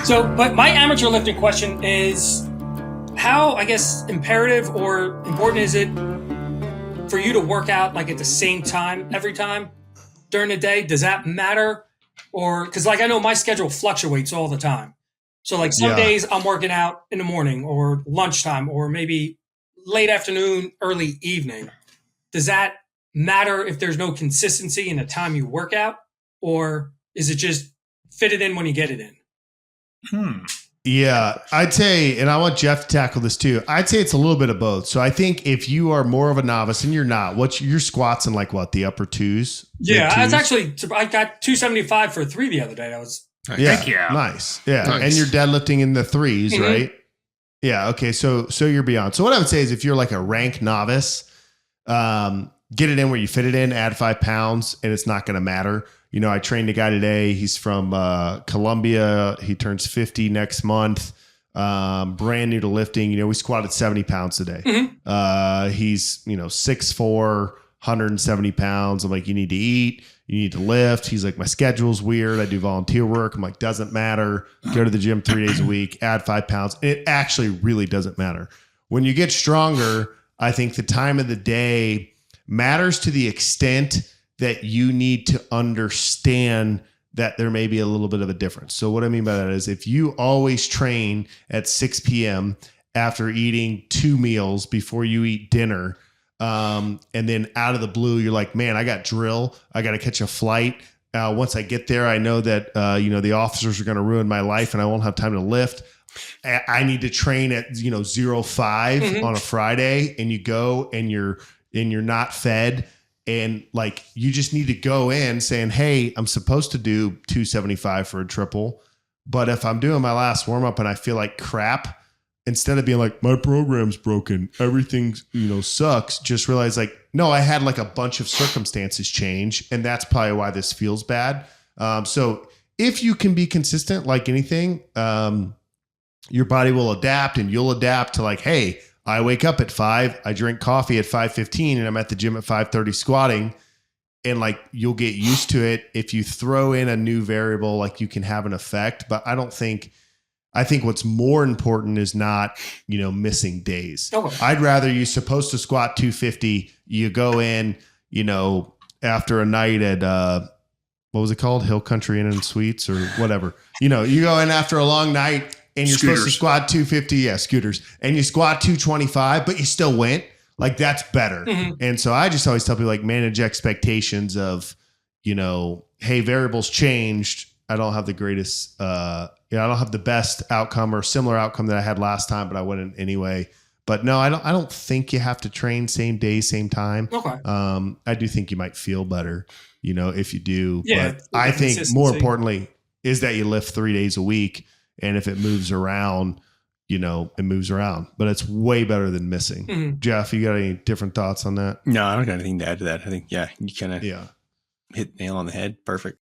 So, but my amateur lifting question is how, I guess, imperative or important is it for you to work out like at the same time every time during the day? Does that matter? Or, because like I know my schedule fluctuates all the time. So like some days I'm working out in the morning or lunchtime or maybe late afternoon, early evening. Does that matter if there's no consistency in the time you work out? Or is it just fit it in when you get it in? Yeah, I'd say, and I want Jeff to tackle this too. I'd say it's a little bit of both. So I think if you are more of a novice and you're not, your squats in like what, the upper twos? Yeah, I got 275 for 3 the other day. Yeah. Nice. Yeah. Nice. And you're deadlifting in the 3s, right? Yeah. Okay. So you're beyond. So what I would say is if you're like a rank novice, get it in where you fit it in, add 5 pounds, and it's not going to matter. You know, I trained a guy today. He's from Colombia. He turns 50 next month. Brand new to lifting. You know, we squatted 70 pounds today. He's, 6'4", 170 pounds. I'm like, you need to eat. You need to lift. He's like, my schedule's weird. I do volunteer work. I'm like, doesn't matter. Go to the gym 3 days a week, add 5 pounds. It actually really doesn't matter. When you get stronger, I think the time of the day matters to the extent that you need to understand that there may be a little bit of a difference. So what I mean by that is if you always train at 6 p.m. after eating 2 meals before you eat dinner, and then out of the blue, you're like, man, I got drill. I got to catch a flight. Once I get there, I know that, the officers are going to ruin my life and I won't have time to lift. I need to train at, 0:05 on a Friday, and you go and you're not fed. And like, you just need to go in saying, hey, I'm supposed to do 275 for a triple. But if I'm doing my last warm up and I feel like crap, instead of being like, my program's broken, everything, sucks, just realize like, no, I had like a bunch of circumstances change. And that's probably why this feels bad. So if you can be consistent, like anything, your body will adapt and you'll adapt to like, hey, I wake up at 5, I drink coffee at 5:15 and I'm at the gym at 5:30 squatting, and like you'll get used to it. If you throw in a new variable, like you can have an effect, but I think what's more important is not, missing days. Okay. I'd rather you're supposed to squat 250, you go in, after a night at, what was it called? Hill Country Inn and Suites or whatever, you go in after a long night and you're supposed to squat 250. Yeah. Scooters. And you squat 225, but you still went. Like that's better. And so I just always tell people like manage expectations of, hey, variables changed. I don't have the greatest, I don't have the best outcome or similar outcome that I had last time, but I went in anyway. But no, I don't think you have to train same day, same time. Okay. I do think you might feel better, if you do. Yeah, but I think more importantly is that you lift 3 days a week. And if it moves around, it moves around, but it's way better than missing. Jeff, you got any different thoughts on that? No, I don't got anything to add to that. I think, you kind of hit nail on the head. Perfect.